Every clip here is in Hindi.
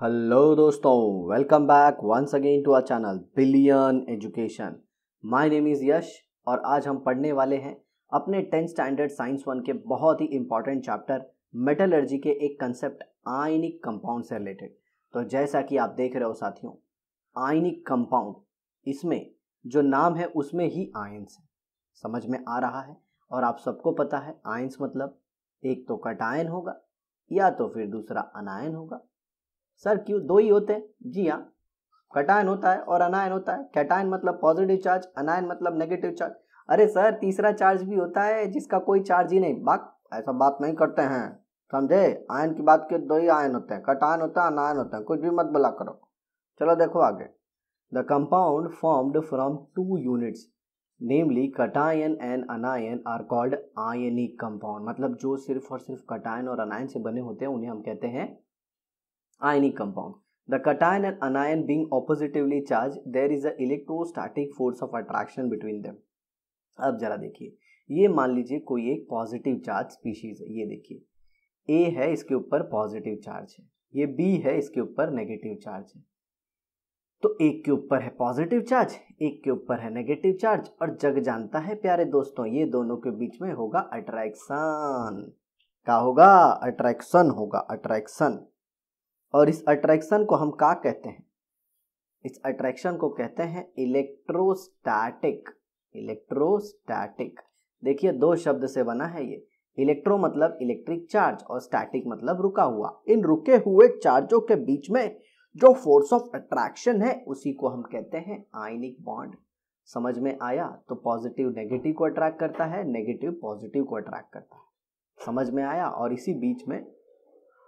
हेलो दोस्तों, welcome back once again to our channel billion education. My name is Yash और आज हम पढ़ने वाले हैं अपने 10th स्टैंडर्ड साइंस 1 के बहुत ही इंपॉर्टेंट चैप्टर मेटलर्जी के एक कंसेप्ट आयनिक कंपाउंड से रिलेटेड। तो जैसा कि आप देख रहे हो साथियों, आयनिक कंपाउंड, इसमें जो नाम है उसमें ही आयंस है, समझ में आ रहा है। और आप सबको पता है आयंस मतलब एक तो कटायन होगा या तो फिर दूसरा अनायन होगा। सर क्यों दो ही होते हैं? जी हाँ, कटायन होता है और अनायन होता है। कैटायन मतलब पॉजिटिव चार्ज, अनायन मतलब नेगेटिव चार्ज। अरे सर तीसरा चार्ज भी होता है जिसका कोई चार्ज ही नहीं। ऐसा बात नहीं करते हैं, समझे? आयन की बात के दो ही आयन होते हैं, कटायन होता है, अनायन होता है, कुछ भी मत बोला करो। चलो देखो आगे। The compound formed from two units namely cation and anion are called ionic compound. मतलब जो सिर्फ और सिर्फ कटायन और अनायन से बने होते हैं उन्हें हम कहते हैं ionic compound. The cation and anion being oppositively charged, there is an electrostatic force of attraction between them. अब जरा देखिए, ये मान लीजिए कोई एक पॉजिटिव चार्ज स्पीशीज है। ये देखिए A है, इसके ऊपर पॉजिटिव चार्ज है, ये B है, इसके ऊपर नेगेटिव चार्ज है। तो एक के ऊपर है पॉजिटिव चार्ज, एक के ऊपर है नेगेटिव चार्ज, और जग जानता है प्यारे दोस्तों ये दोनों के बीच में होगा अट्रैक्शन। क्या होगा? अट्रैक्शन होगा, अट्रैक्शन। और इस अट्रैक्शन को हम क्या कहते हैं? इस अट्रैक्शन को कहते हैं इलेक्ट्रोस्टैटिक। इलेक्ट्रोस्टैटिक देखिए दो शब्द से बना है ये। इलेक्ट्रो मतलब इलेक्ट्रिक चार्ज और स्टैटिक मतलब रुका हुआ। इन रुके हुए चार्जों के बीच में जो फोर्स ऑफ अट्रैक्शन है उसी को हम कहते हैं आयनिक बॉन्ड। समझ में आया? तो पॉजिटिव नेगेटिव को अट्रैक्ट करता है, नेगेटिव पॉजिटिव को अट्रैक्ट करता है। समझ में आया? और इसी बीच में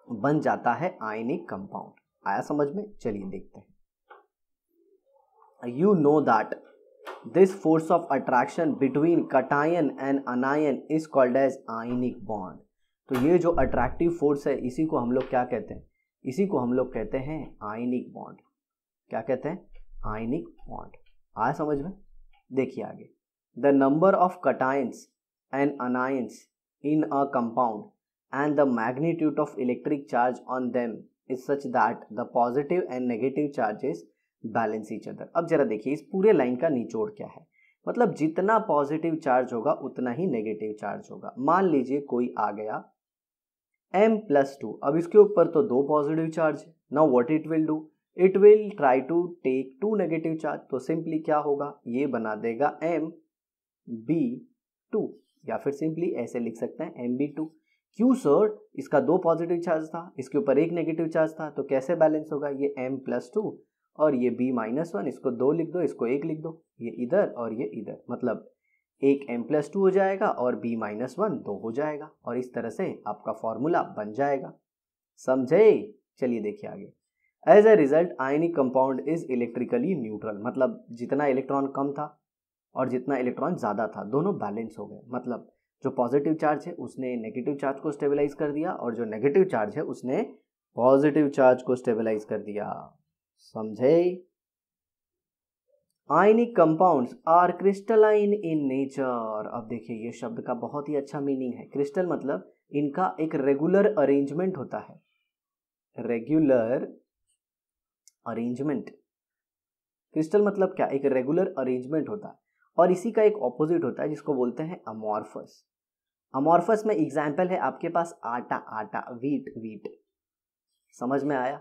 बन जाता है आयनिक कंपाउंड। आया समझ में? चलिए देखते हैं। You know that this force of attraction between cation and anion is called as ionic bond. तो ये जो अट्रैक्टिव फोर्स है इसी को हम लोग क्या कहते हैं? इसी को हम लोग कहते हैं आयनिक बॉन्ड। क्या कहते हैं? Ionic bond. आया समझ में? देखिए आगे। The number of cations and anions in a compound and the magnitude of electric charge on them is such that the positive and negative charges balance each other. अब जरा देखिए इस पूरे लाइन का निचोड़ क्या है। मतलब जितना पॉजिटिव चार्ज होगा उतना ही नेगेटिव चार्ज होगा। मान लीजिए कोई आ गया M+2, अब इसके ऊपर तो दो पॉजिटिव चार्ज है। Now what it will do? It will try to take two negative charge. तो सिंपली क्या होगा? ये बना देगा MB2, या फिर सिंपली ऐसे लिख सकते हैं MB2। क्यों सर? इसका दो पॉजिटिव चार्ज था, इसके ऊपर एक नेगेटिव चार्ज था, तो कैसे बैलेंस होगा? ये M+2 और ये B-1, इसको दो लिख दो, इसको एक लिख दो, ये इधर और ये इधर, मतलब एक M+2 हो जाएगा और B-1 दो हो जाएगा। और इस तरह से आपका फॉर्मूला बन जाएगा। समझे? चलिए देखिए आगे। As a result ionic compound is electrically neutral. मतलब जितना इलेक्ट्रॉन कम था और जितना इलेक्ट्रॉन ज़्यादा था दोनों बैलेंस हो गए। मतलब जो पॉजिटिव चार्ज है उसने नेगेटिव चार्ज को स्टेबलाइज कर दिया और जो नेगेटिव चार्ज है उसने पॉजिटिव चार्ज को स्टेबलाइज कर दिया। समझे? Ionic compounds are crystalline in nature. अब देखिए ये शब्द का बहुत ही अच्छा मीनिंग है। क्रिस्टल मतलब इनका एक रेगुलर अरेंजमेंट होता है। Regular arrangement. क्रिस्टल मतलब क्या? एक रेगुलर अरेंजमेंट होता है। और इसी का एक ऑपोजिट होता है जिसको बोलते हैं अमॉर्फस। अमॉर्फस में एग्जाम्पल है आपके पास आटा, आटा, वीट, वीट। समझ में आया?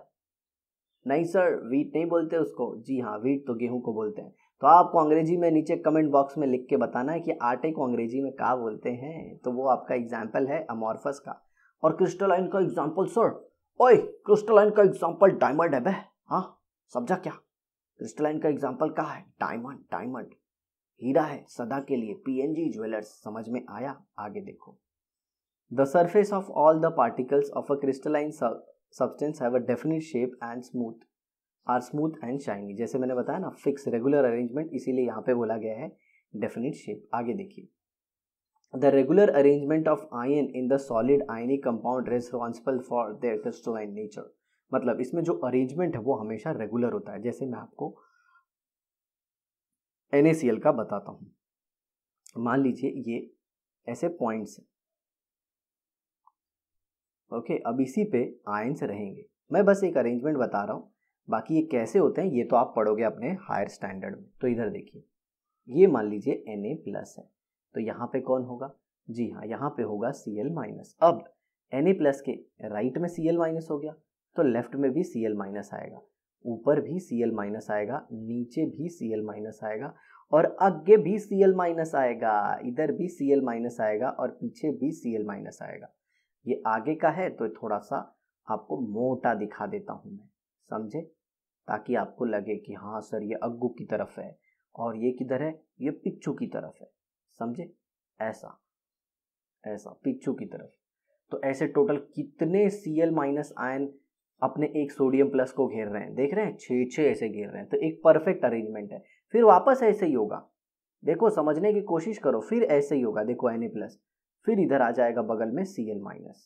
नहीं सर वीट नहीं बोलते उसको। जी हाँ, वीट तो गेहूं को बोलते हैं। तो आपको अंग्रेजी में नीचे कमेंट बॉक्स में लिख के बताना है कि आटे को अंग्रेजी में क्या बोलते हैं। तो वो आपका एग्जाम्पल है अमॉर्फस का। और क्रिस्टलाइन का एग्जाम्पल सर, ओए क्रिस्टलाइन का एग्जाम्पल डायमंड है बे। हाँ समझा क्या? क्रिस्टलाइन का एग्जाम्पल क्या है? डायमंड। डायमंड हीरा है सदा के लिए। PNG jewellers. समझ में आया? आगे देखो। The surface of all the particles of a crystalline substance have a definite shape and smooth and shiny. जैसे मैंने बताया ना, फिक्स रेगुलर अरेंजमेंट, इसीलिए यहाँ पे बोला गया है डेफिनिट शेप। आगे देखिए। The regular arrangement of ion in the solid ionic compound responsible for their crystalline nature. मतलब इसमें जो अरेंजमेंट है वो हमेशा रेगुलर होता है। जैसे मैं आपको NaCl का बताता हूं। मान लीजिए ये ऐसे पॉइंट्स हैं, ओके। अब इसी पे आयंस रहेंगे। मैं बस एक अरेंजमेंट बता रहा हूँ, बाकी ये कैसे होते हैं ये तो आप पढ़ोगे अपने हायर स्टैंडर्ड में। तो इधर देखिए, ये मान लीजिए Na+ है, तो यहाँ पे कौन होगा? जी हाँ, यहाँ पे होगा Cl-। अब Na+ के राइट में Cl- हो गया, तो लेफ्ट में भी Cl- आएगा, ऊपर भी Cl- आएगा, नीचे भी Cl- आएगा, और आगे भी Cl- आएगा, इधर भी Cl- आएगा, और पीछे भी Cl- आएगा। ये आगे का है तो थोड़ा सा आपको मोटा दिखा देता हूँ मैं, समझे, ताकि आपको लगे कि हाँ सर ये अग्गू की तरफ है, और ये किधर है, ये पिच्चू की तरफ है, समझे, ऐसा ऐसा पिच्चू की तरफ। तो ऐसे टोटल कितने Cl- आयन अपने एक सोडियम प्लस को घेर रहे हैं, देख रहे हैं, 6 ऐसे घेर रहे हैं, तो एक परफेक्ट अरेंजमेंट है। फिर वापस ऐसे ही होगा, देखो समझने की कोशिश करो, फिर ऐसे ही होगा, देखो Na+, फिर इधर आ जाएगा बगल में Cl-।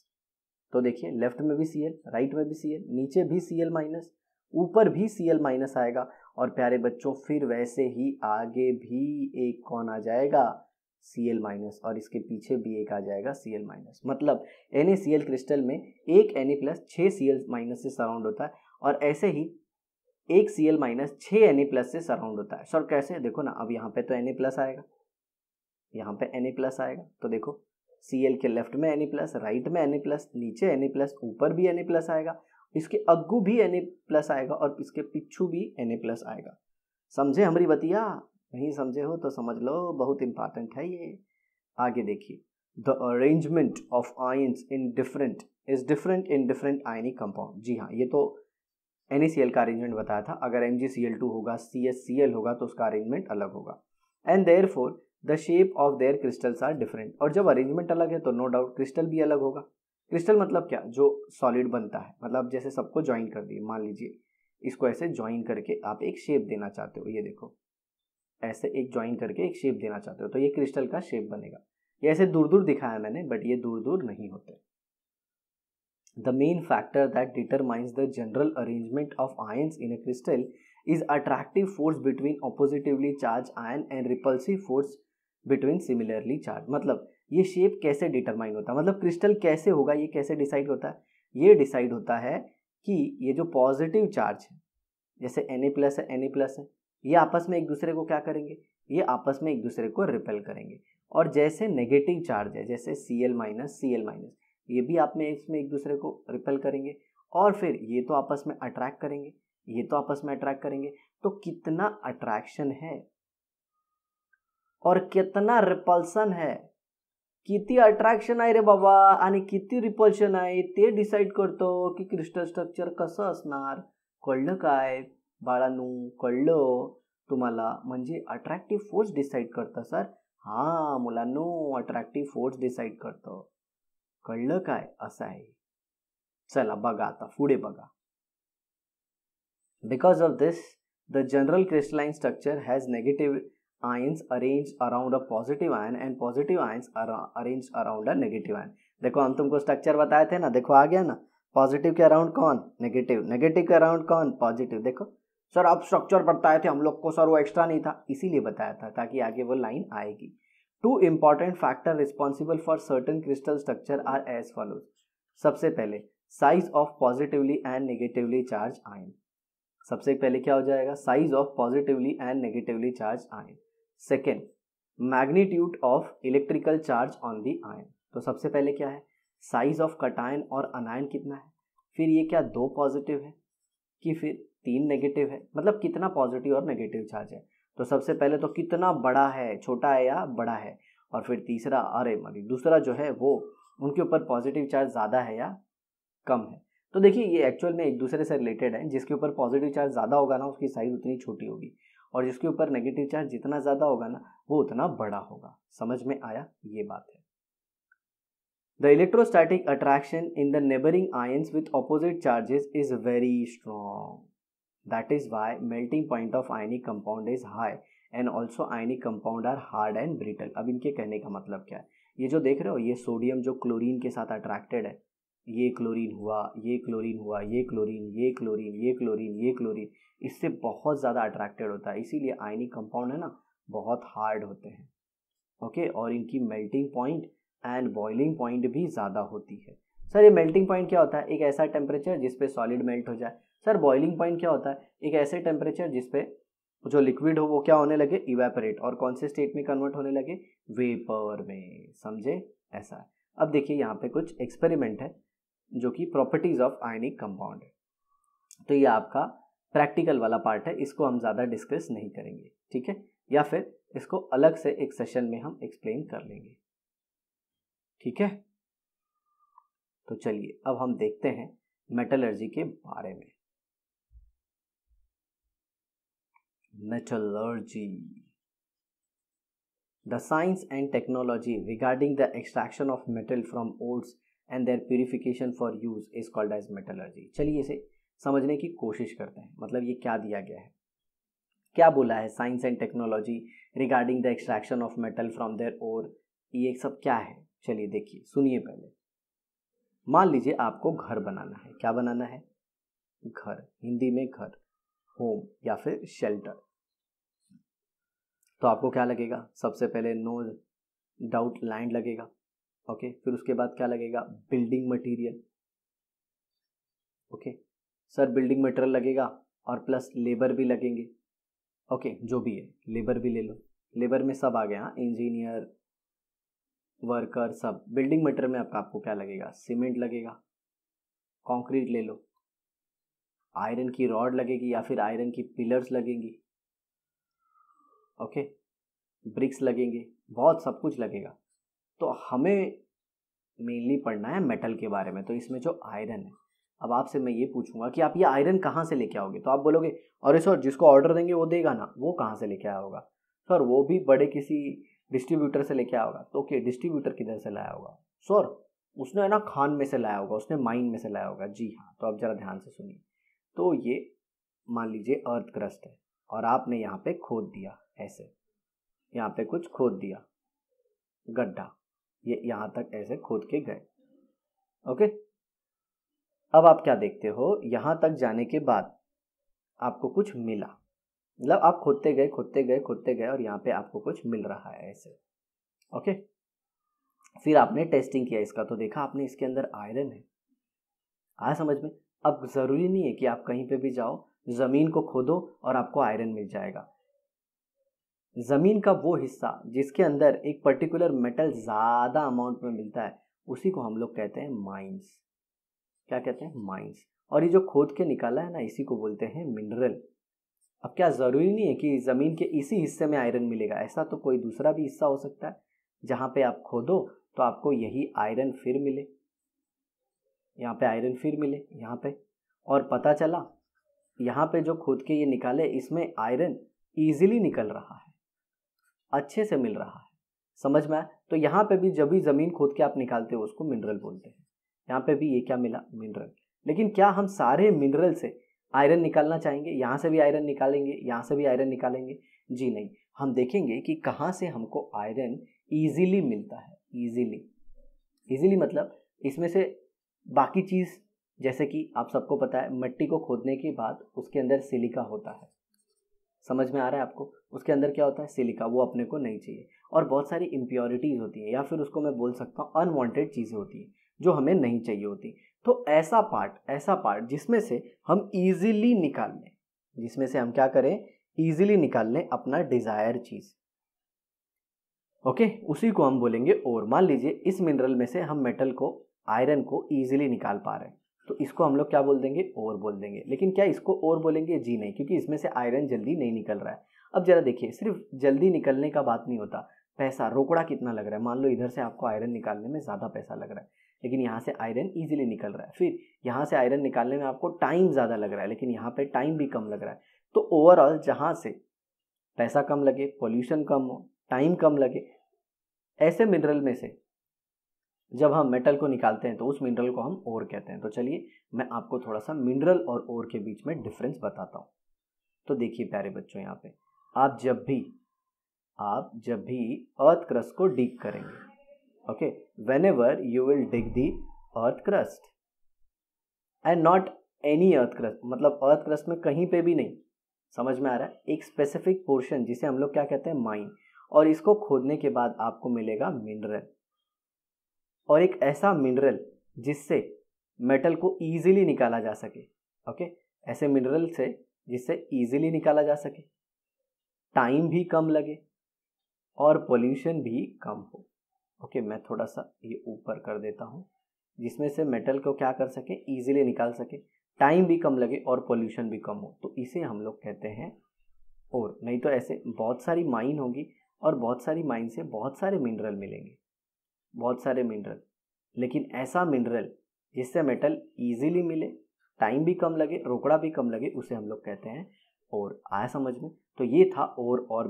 तो देखिए लेफ्ट में भी Cl, राइट में भी Cl, नीचे भी Cl-, ऊपर भी Cl- आएगा, और प्यारे बच्चों फिर वैसे ही आगे भी एक कौन आ जाएगा, Cl-, और इसके पीछे भी एक आ जाएगा Cl-। मतलब NaCl क्रिस्टल में एक Na+ 6 Cl- से सराउंड होता है, और ऐसे ही एक Cl- 6 Na+ से सराउंड होता है। सर कैसे, देखो ना, अब यहाँ पे तो Na+ आएगा, यहाँ पे Na+ आएगा, तो देखो Cl के लेफ्ट में Na+, राइट में Na+, नीचे Na+, ऊपर भी Na+ आएगा, इसके अग्गू भी Na+ आएगा, और इसके पिच्छू भी Na+ आएगा। समझे हमारी बतिया? नहीं समझे हो तो समझ लो, बहुत इंपॉर्टेंट है ये। आगे देखिए, the arrangement of ions in different is different in different ionic compound. जी हाँ, ये तो NaCl का अरेंजमेंट बताया था, अगर MgCl2 होगा, CHCl होगा, तो उसका अरेंजमेंट अलग होगा। And therefore the shape of their crystals are different, और जब अरेंजमेंट अलग है तो नो डाउट क्रिस्टल भी अलग होगा। क्रिस्टल मतलब क्या, जो सॉलिड बनता है, मतलब जैसे सबको ज्वाइन कर दिए, मान लीजिए इसको ऐसे ज्वाइन करके आप एक शेप देना चाहते हो, ये देखो ऐसे एक ज्वाइन करके एक शेप देना चाहते हो, तो ये क्रिस्टल का शेप बनेगा। ये ऐसे दूर दूर दिखाया मैंने, बट ये दूर दूर नहीं होते। The main factor that determines the general arrangement of ions in a crystal is attractive force between oppositively charged ion and repulsive force between similarly charged। मतलब ये शेप कैसे डिटरमाइन होता है, मतलब क्रिस्टल कैसे होगा, ये कैसे डिसाइड होता है, ये डिसाइड होता है कि ये जो पॉजिटिव चार्ज है, जैसे Na+ है, Na+ है, ये आपस में एक दूसरे को क्या करेंगे, ये आपस में एक दूसरे को रिपेल करेंगे। और जैसे नेगेटिव चार्ज है, जैसे Cl-, Cl-, ये भी आप में इसमें एक दूसरे को रिपेल करेंगे, और फिर ये तो आपस में अट्रैक्ट करेंगे, ये तो आपस में अट्रैक्ट करेंगे। तो कितना अट्रैक्शन है और कितना रिपल्सन है, किती अट्रॅक्शन आहे रे बाबा आणि किती रिपल्शन आहे ते डिसाईड करतो की क्रिस्टल स्ट्रक्चर कसं असणार। कळलं काय बाळांनो, कळलं तुम्हाला? म्हणजे अट्रॅक्टिव्ह फोर्स डिसाईड करतं सर। हां मुलांनो, अट्रॅक्टिव्ह फोर्स डिसाईड करतं, कळलं काय? असं आहे। चला बघा आता पुढे बघा। Because of this, the general crystalline structure has negative ions arranged around a positive ion and positive ions are arranged around a negative ion। देखो हम तुमको स्ट्रक्चर बताए थे ना, देखो आ गया ना, पॉजिटिव के अराउंड कौन, नेगेटिव, नेगेटिव के अराउंड कौन, पॉजिटिव। देखो सर आप स्ट्रक्चर बताए थे हम लोग को सर, वो एक्स्ट्रा नहीं था, इसीलिए बताया था ताकि आगे वो लाइन आएगी। Two important factor responsible for certain crystal structure are as follows. सबसे पहले size of positively and negatively charge ion. सबसे पहले क्या हो जाएगा, size of positively and negatively charge ion. Second, magnitude of electrical charge on the ion. तो सबसे पहले क्या है, साइज ऑफ कटायन और अनायन कितना है, फिर ये क्या 2 पॉजिटिव है कि फिर 3 नेगेटिव है, मतलब कितना पॉजिटिव और नेगेटिव चार्ज है। तो सबसे पहले तो कितना बड़ा है, छोटा है या बड़ा है, और फिर तीसरा अरे मतलब दूसरा जो है वो उनके ऊपर पॉजिटिव चार्ज ज़्यादा है या कम है। तो देखिए ये एक्चुअल में एक दूसरे से रिलेटेड है, जिसके ऊपर पॉजिटिव चार्ज ज़्यादा होगा ना उसकी साइज उतनी छोटी होगी, और जिसके ऊपर नेगेटिव चार्ज जितना ज़्यादा होगा ना वो उतना बड़ा होगा। समझ में आया, ये बात है। The electrostatic attraction in the neighbouring ions with opposite charges is very strong, that is why melting point of ionic compound is high and also ionic compound are hard and brittle. अब इनके कहने का मतलब क्या है, ये जो देख रहे हो ये सोडियम जो क्लोरीन के साथ अट्रैक्टेड है, ये क्लोरीन हुआ, ये क्लोरीन हुआ, ये क्लोरीन, ये क्लोरीन, ये क्लोरीन, ये क्लोरीन, इससे बहुत ज़्यादा अट्रैक्टेड होता है, इसीलिए आयनिक कंपाउंड है ना बहुत हार्ड होते हैं। ओके, और इनकी melting point and boiling point भी ज़्यादा होती है। सर ये मेल्टिंग पॉइंट क्या होता है? एक ऐसा टेम्परेचर जिस पे सॉलिड मेल्ट हो जाए। सर बॉइलिंग पॉइंट क्या होता है? एक ऐसे टेम्परेचर जिस पे जो लिक्विड हो वो क्या होने लगे? इवेपोरेट, और कौन से स्टेट में कन्वर्ट होने लगे? वेपर में। समझे? ऐसा है। अब देखिए यहाँ पे कुछ एक्सपेरिमेंट है जो कि प्रॉपर्टीज ऑफ आयनिक कंपाउंड है। तो ये आपका प्रैक्टिकल वाला पार्ट है, इसको हम ज़्यादा डिस्कस नहीं करेंगे, ठीक है, या फिर इसको अलग से एक सेशन में हम एक्सप्लेन कर लेंगे, ठीक है। तो चलिए अब हम देखते हैं मेटलर्जी के बारे में। Metallurgy, the science and technology regarding the extraction of metal from ores and their purification for use is called as metallurgy. चलिए इसे समझने की कोशिश करते हैं, मतलब ये क्या दिया गया है, क्या बोला है science and technology regarding the extraction of metal from their ore, ये सब क्या है। चलिए देखिए, सुनिए पहले। मान लीजिए आपको घर बनाना है। क्या बनाना है? घर, हिंदी में घर, होम या फिर शेल्टर। तो आपको क्या लगेगा? सबसे पहले नो डाउट लैंड लगेगा, ओके। फिर उसके बाद क्या लगेगा? Building material, okay. Sir building material लगेगा और प्लस लेबर भी लगेंगे, ओके, जो भी है, लेबर भी ले लो। लेबर में सब आ गया, हाँ, इंजीनियर, वर्कर, सब। बिल्डिंग मटेरियल में आपको क्या लगेगा? सीमेंट लगेगा, कंक्रीट ले लो, आयरन की रॉड लगेगी या फिर आयरन की पिलर्स लगेंगी, ओके, ब्रिक्स लगेंगे, बहुत सब कुछ लगेगा। तो हमें मेनली पढ़ना है मेटल के बारे में। तो इसमें जो आयरन है, अब आपसे मैं ये पूछूंगा कि आप ये आयरन कहाँ से लेके आओगे, तो आप बोलोगे अरे सर जिसको ऑर्डर देंगे वो देगा ना, वो कहाँ से लेके आया होगा? सर वो भी बड़े किसी डिस्ट्रीब्यूटर से लेके आया होगा। तो ओके, डिस्ट्रीब्यूटर किधर से लाया होगा? सर उसने है ना खान में से लाया होगा, उसने माइन में से लाया होगा। जी हाँ। तो अब जरा ध्यान से सुनिए। तो ये मान लीजिए अर्थ क्रस्ट है और आपने यहाँ पे खोद दिया, ऐसे यहाँ पे कुछ खोद दिया, गड्ढा, ये यहाँ तक ऐसे खोद के गए, ओके। अब आप क्या देखते हो? यहाँ तक जाने के बाद आपको कुछ मिला, मतलब आप खोदते गए खोदते गए खोदते गए और यहाँ पे आपको कुछ मिल रहा है ऐसे, ओके। फिर आपने टेस्टिंग किया इसका, तो देखा आपने इसके अंदर आयरन है। आया समझ में? अब ज़रूरी नहीं है कि आप कहीं पे भी जाओ, ज़मीन को खोदो और आपको आयरन मिल जाएगा। ज़मीन का वो हिस्सा जिसके अंदर एक पर्टिकुलर मेटल ज़्यादा अमाउंट में मिलता है, उसी को हम लोग कहते हैं माइंस। क्या कहते हैं? माइंस। और ये जो खोद के निकाला है ना, इसी को बोलते हैं मिनरल। अब क्या ज़रूरी नहीं है कि ज़मीन के इसी हिस्से में आयरन मिलेगा, ऐसा तो कोई दूसरा भी हिस्सा हो सकता है जहाँ पे आप खोदो तो आपको यही आयरन फिर मिले, यहाँ पे आयरन फिर मिले यहाँ पे, और पता चला यहाँ पे जो खोद के ये निकाले इसमें आयरन ईजिली निकल रहा है, अच्छे से मिल रहा है। समझ में आया? तो यहाँ पे भी जब भी ज़मीन खोद के आप निकालते हो उसको मिनरल बोलते हैं। यहाँ पे भी ये क्या मिला? मिनरल। लेकिन क्या हम सारे मिनरल से आयरन निकालना चाहेंगे? यहाँ से भी आयरन निकालेंगे, यहाँ से भी आयरन निकालेंगे? जी नहीं। हम देखेंगे कि कहाँ से हमको आयरन ईजिली मिलता है। ईजिली मतलब इसमें से बाकी चीज़, जैसे कि आप सबको पता है मिट्टी को खोदने के बाद उसके अंदर सिलिका होता है। समझ में आ रहा है आपको? उसके अंदर क्या होता है? सिलिका। वो अपने को नहीं चाहिए। और बहुत सारी इम्प्योरिटीज़ होती हैं, या फिर उसको मैं बोल सकता हूँ अनवांटेड चीज़ें होती हैं जो हमें नहीं चाहिए होती। तो ऐसा पार्ट जिसमें से हम ईजिली निकाल लें, जिसमें से हम क्या करें? ईजिली निकाल लें अपना डिज़ायर चीज़, ओके, उसी को हम बोलेंगे ओर। मान लीजिए इस मिनरल में से हम मेटल को, आयरन को ईजिली निकाल पा रहे हैं, तो इसको हम लोग क्या बोल देंगे? ओर बोल देंगे। लेकिन क्या इसको ओर बोलेंगे? जी नहीं, क्योंकि इसमें से आयरन जल्दी नहीं निकल रहा है। अब जरा देखिए, सिर्फ जल्दी निकलने का बात नहीं होता, पैसा, रोकड़ा कितना लग रहा है। मान लो इधर से आपको आयरन निकालने में ज़्यादा पैसा लग रहा है, लेकिन यहाँ से आयरन ईजिली निकल रहा है। फिर यहाँ से आयरन निकालने में आपको टाइम ज़्यादा लग रहा है, लेकिन यहाँ पे टाइम भी कम लग रहा है। तो ओवरऑल जहाँ से पैसा कम लगे, पोल्यूशन कम हो, टाइम कम लगे, ऐसे मिनरल में से जब हम मेटल को निकालते हैं तो उस मिनरल को हम ओर कहते हैं। तो चलिए मैं आपको थोड़ा सा मिनरल और ओर के बीच में डिफरेंस बताता हूँ। तो देखिए प्यारे बच्चों, यहाँ पे आप जब भी अर्थ क्रस्ट को डिग करेंगे, okay, whenever you will dig the earth crust and not any earth crust, मतलब अर्थ क्रस्ट में कहीं पे भी नहीं, समझ में आ रहा है? एक स्पेसिफिक पोर्शन जिसे हम लोग क्या कहते हैं? माइन। और इसको खोदने के बाद आपको मिलेगा मिनरल, और एक ऐसा मिनरल जिससे मेटल को ईजिली निकाला जा सके। ओके, ऐसे मिनरल से जिससे ईजिली निकाला जा सके, टाइम भी कम लगे और पोल्यूशन भी कम हो। ओके, मैं थोड़ा सा ये ऊपर कर देता हूँ, जिसमें से मेटल को क्या कर सके, ईजिली निकाल सके, टाइम भी कम लगे और पोल्यूशन भी कम हो, तो इसे हम लोग कहते हैं और। नहीं तो ऐसे बहुत सारी माइन होगी और बहुत सारी माइन से बहुत सारे मिनरल मिलेंगे, बहुत सारे मिनरल, लेकिन ऐसा मिनरल जिससे मेटल ईजिली मिले, टाइम भी कम लगे, रोकड़ा भी कम लगे, उसे हम लोग कहते हैं और। आया समझ में? तो ये था और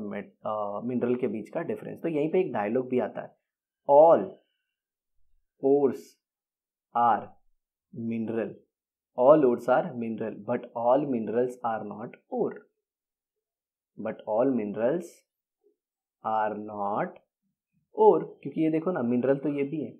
मिनरल के बीच का डिफरेंस। तो यहीं पे एक डायलॉग भी आता है, all ores are mineral, all ores are mineral but all minerals are not ore, but all minerals are not ore. क्योंकि ये देखो ना, मिनरल तो ये भी है,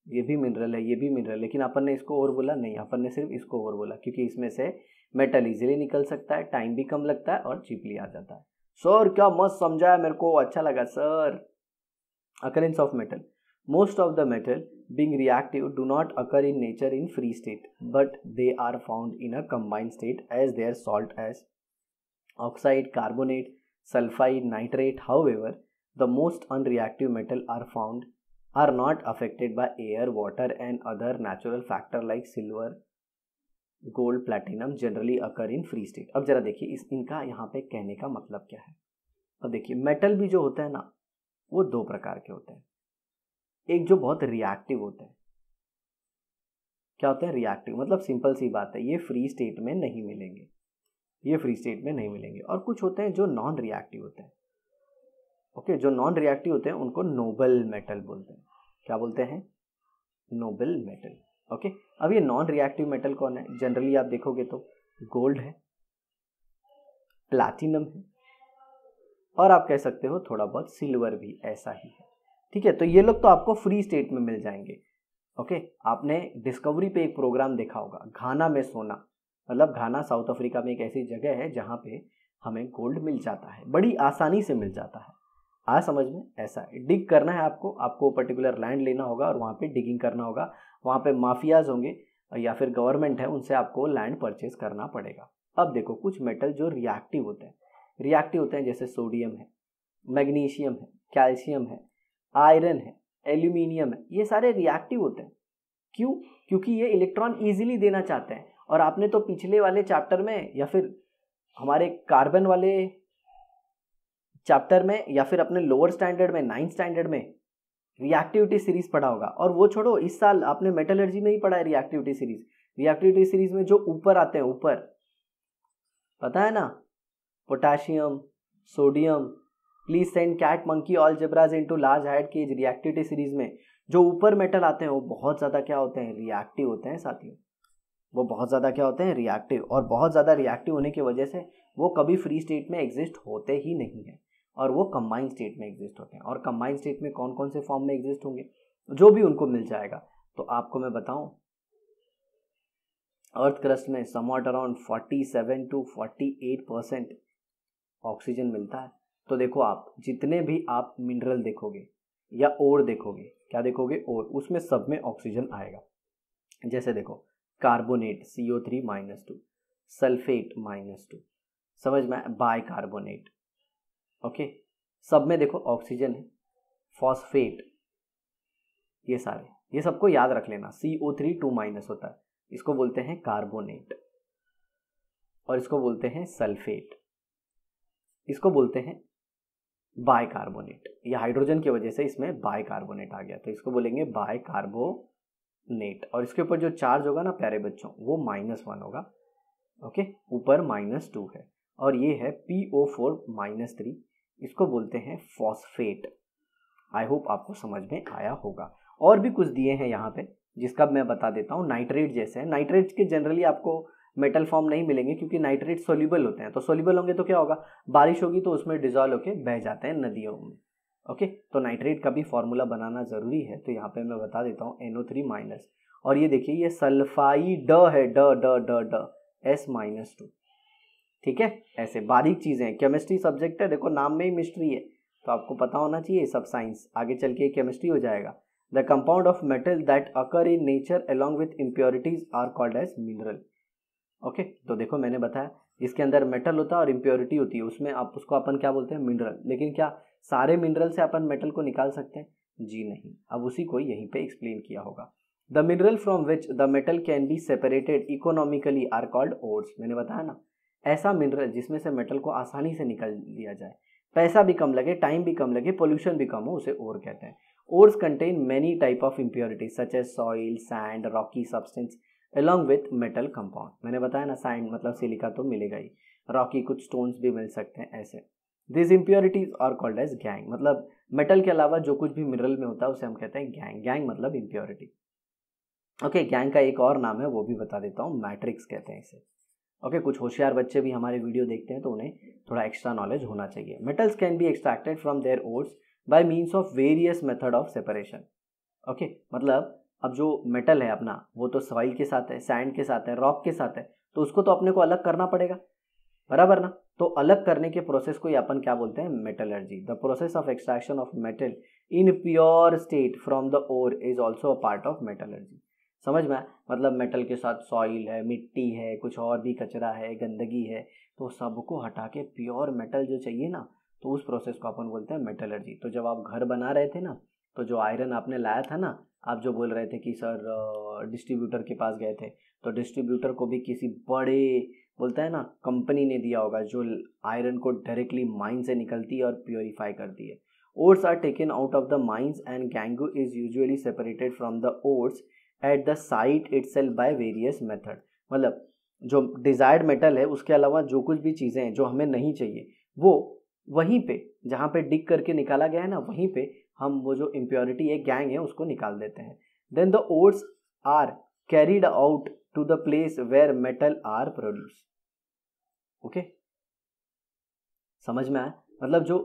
ये भी मिनरल है, ये भी मिनरल, लेकिन अपन ने इसको और बोला नहीं, अपन ने सिर्फ इसको और बोला क्योंकि इसमें से मेटल इजीली निकल सकता है, टाइम भी कम लगता है और चीपली आ जाता है। सर क्या मस्त समझाया, मेरे को अच्छा लगा sir. Occurrence of metal, most of the metal being reactive do not occur in nature in free state, but they are found in a combined state as their salt as oxide, carbonate, sulfide, nitrate. However, the most unreactive metal are not affected by air, water and other natural factor like silver, gold, platinum generally occur in free state. अब जरा देखिए इनका यहाँ पे कहने का मतलब क्या है। अब देखिए मेटल भी जो होता है ना, वो दो प्रकार के होते हैं। एक जो बहुत रिएक्टिव होते हैं। क्या होते हैं? रिएक्टिव। मतलब सिंपल सी बात है, ये फ्री स्टेट में नहीं मिलेंगे, ये फ्री स्टेट में नहीं मिलेंगे। और कुछ होते हैं जो नॉन रिएक्टिव होते हैं। ओके, जो नॉन रिएक्टिव होते हैं उनको नोबल मेटल बोलते हैं। क्या बोलते हैं? Nobel metal. ओके, अब ये नॉन रिएक्टिव मेटल कौन है? जनरली आप देखोगे तो गोल्ड है, प्लैटिनम है, और आप कह सकते हो थोड़ा बहुत सिल्वर भी ऐसा ही है। ठीक है, तो ये लोग तो आपको फ्री स्टेट में मिल जाएंगे। ओके, आपने डिस्कवरी पे एक प्रोग्राम देखा होगा, घाना में सोना। मतलब घाना साउथ अफ्रीका में एक ऐसी जगह है जहाँ पे हमें गोल्ड मिल जाता है, बड़ी आसानी से मिल जाता है। आ समझ में? ऐसा है, डिग करना है आपको पर्टिकुलर लैंड लेना होगा और वहाँ पे डिगिंग करना होगा। वहाँ पे माफियाज होंगे या फिर गवर्नमेंट है, उनसे आपको लैंड परचेज करना पड़ेगा। अब देखो कुछ मेटल जो रिएक्टिव होते हैं, जैसे सोडियम है, मैग्नीशियम है, कैल्शियम है, आयरन है, एल्यूमिनियम है, ये सारे रिएक्टिव होते हैं। क्यों? क्योंकि ये इलेक्ट्रॉन इजीली देना चाहते हैं। और आपने तो पिछले वाले चैप्टर में या फिर हमारे कार्बन वाले चैप्टर में या फिर अपने लोअर स्टैंडर्ड में 9th स्टैंडर्ड में रिएक्टिविटी सीरीज पढ़ा होगा। और वो छोड़ो, इस साल आपने मेटलर्जी में ही पढ़ा है रिएक्टिविटी सीरीज। रिएक्टिविटी सीरीज में जो ऊपर आते हैं, ऊपर पता है ना, potassium, sodium, please send cat monkey all zebras into large height की रिएक्टिविटी सीरीज में जो ऊपर मेटल आते हैं वो बहुत ज़्यादा क्या होते हैं? रिएक्टिव होते हैं साथियों। वो बहुत ज़्यादा क्या होते हैं? रिएक्टिव। और बहुत ज़्यादा रिएक्टिव होने की वजह से वो कभी फ्री स्टेट में एग्जिस्ट होते ही नहीं है, और वो कंबाइंड स्टेट में एग्जिस्ट होते हैं। और कंबाइंड स्टेट में कौन कौन से फॉर्म में एग्जिस्ट होंगे, जो भी उनको मिल जाएगा। तो आपको मैं बताऊं, अर्थ क्रस्ट में समवॉट अराउंड 47 to 48% ऑक्सीजन मिलता है। तो देखो आप जितने भी आप मिनरल देखोगे या ओर देखोगे, क्या देखोगे? ओर, उसमें सब में ऑक्सीजन आएगा। जैसे देखो कार्बोनेट CO3-2, सल्फेट -2, समझ में? बाइकार्बोनेट। ओके, सब में देखो ऑक्सीजन है। फॉस्फेट, ये सारे, ये सबको याद रख लेना। CO3 2- होता है, इसको बोलते हैं कार्बोनेट, और इसको बोलते हैं सल्फेट, इसको बोलते हैं बाइकार्बोनेट। ये हाइड्रोजन की वजह से इसमें बाइकार्बोनेट आ गया, तो इसको बोलेंगे बाइकार्बोनेट। और इसके ऊपर जो चार्ज होगा ना प्यारे बच्चों, वो -1 होगा। ओके, ऊपर -2 है, और ये है PO4-3, इसको बोलते हैं फॉस्फेट। आई होप आपको समझ में आया होगा। और भी कुछ दिए हैं यहाँ पे जिसका मैं बता देता हूँ। नाइट्रेट जैसे हैं, नाइट्रेट के जनरली आपको मेटल फॉर्म नहीं मिलेंगे क्योंकि नाइट्रेट सोल्यूबल होते हैं। तो सोल्यूबल होंगे तो क्या होगा? बारिश होगी तो उसमें डिजॉल्व होके बह जाते हैं नदियों में। ओके, तो नाइट्रेट का भी फॉर्मूला बनाना जरूरी है, तो यहाँ पे मैं बता देता हूँ NO3-। और ये देखिए, ये सल्फाइड है, ड S-2। ठीक है, ऐसे बारीक चीजें हैं। केमिस्ट्री सब्जेक्ट है, देखो नाम में ही मिस्ट्री है, तो आपको पता होना चाहिए सब साइंस। आगे चल के केमिस्ट्री हो जाएगा। The compound of metal that occur in nature along with impurities are called as mineral. Okay, तो देखो मैंने बताया इसके अंदर मेटल होता है और इम्प्योरिटी होती है, उसमें आप उसको अपन क्या बोलते हैं, मिनरल। लेकिन क्या सारे मिनरल से अपन मेटल को निकाल सकते हैं? जी नहीं। अब उसी को यहीं पे एक्सप्लेन किया होगा। The mineral from which the metal can be separated economically are called ores. मैंने बताया ना, ऐसा मिनरल जिसमें से मेटल को आसानी से निकाल लिया जाए, पैसा भी कम लगे, टाइम भी कम लगे, पोल्यूशन भी कम हो, उसे ओर कहते हैं। Ores contain many type of impurities such as soil, sand, rocky substance along with metal compound. मैंने बताया ना, सैंड मतलब सिलिका तो मिलेगा ही, रॉकी कुछ स्टोन्स भी मिल सकते हैं ऐसे। This impurities are called as gangue, मतलब मेटल के अलावा जो कुछ भी मिनरल में होता है उसे हम कहते हैं गैंग। गैंग मतलब इम्प्योरिटी। ओके, गैंग का एक और नाम है, वो भी बता देता हूँ, मैट्रिक्स कहते हैं इसे। ओके, कुछ होशियार बच्चे भी हमारे वीडियो देखते हैं तो उन्हें थोड़ा एक्स्ट्रा नॉलेज होना चाहिए। Metals can be extracted from their ores by means of various method of separation. Okay, मतलब अब जो मेटल है अपना, वो तो सॉइल के साथ है, सैंड के साथ है, रॉक के साथ है, तो उसको तो अपने को अलग करना पड़ेगा, बराबर ना। तो अलग करने के प्रोसेस को ही अपन क्या बोलते हैं, metallurgy. The process of extraction of metal in pure state from the ore is also a part of metallurgy. समझ में? मतलब मेटल के साथ सॉइल है, मिट्टी है, कुछ और भी कचरा है, गंदगी है, तो सबको हटा के प्योर मेटल जो चाहिए ना, तो उस प्रोसेस को अपन बोलते हैं मेटलर्जी। तो जब आप घर बना रहे थे ना, तो जो आयरन आपने लाया था ना, आप जो बोल रहे थे कि सर डिस्ट्रीब्यूटर के पास गए थे, तो डिस्ट्रीब्यूटर को भी किसी बड़े, बोलता है ना, कंपनी ने दिया होगा जो आयरन को डायरेक्टली माइन से निकलती है और प्योरीफाई करती है। Ores are taken out of the mines and gangue is usually separated from the ores at the site itself by various method. मतलब जो डिजायर्ड मेटल है उसके अलावा जो कुछ भी चीज़ें हैं जो हमें नहीं चाहिए, वो वहीं पे जहाँ पे डिग करके निकाला गया है ना, वहीं पे हम वो जो इम्प्योरिटी है, गैंग है, उसको निकाल देते हैं। Then the ores are carried out to the place where metal are produce. Okay, समझ में आया? मतलब जो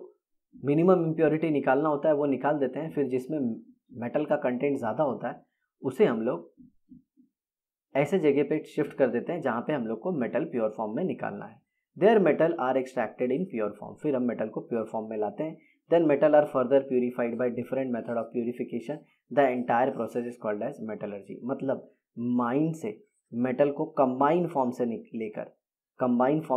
मिनिमम इम्प्योरिटी निकालना होता है वो निकाल देते हैं, फिर जिसमें मेटल का कंटेंट ज़्यादा होता है उसे हम लोग ऐसे जगह पे शिफ्ट कर देते हैं जहाँ पे हम लोग को मेटल प्योर फॉर्म में निकालना है। There metal are extracted in pure form, फिर हम मेटल को प्योर फॉर्म में लाते हैं। Then metal are further purified by different method of purification. The entire process is called as metallurgy. मतलब माइंड से मेटल को कंबाइन फॉर्म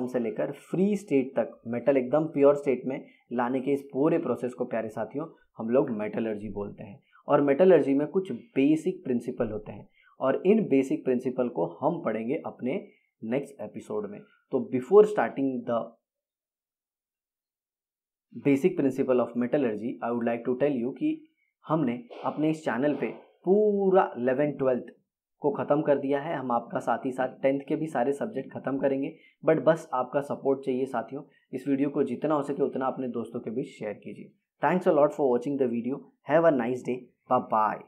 से लेकर फ्री स्टेट तक, मेटल एकदम प्योर स्टेट में लाने के इस पूरे प्रोसेस को प्यारे साथियों हम लोग मेटलर्जी बोलते हैं। और मेटलर्जी में कुछ बेसिक प्रिंसिपल होते हैं और इन बेसिक प्रिंसिपल को हम पढ़ेंगे अपने नेक्स्ट एपिसोड में। तो before starting the basic principle of metallurgy, I would like to tell you कि हमने अपने इस चैनल पे पूरा 11th-12th को ख़त्म कर दिया है। हम आपका साथ ही साथ 10th के भी सारे सब्जेक्ट ख़त्म करेंगे, बट बस आपका सपोर्ट चाहिए साथियों। इस वीडियो को जितना हो सके उतना अपने दोस्तों के बीच शेयर कीजिए। Thanks a lot for watching the video. Have a nice day. Bye bye.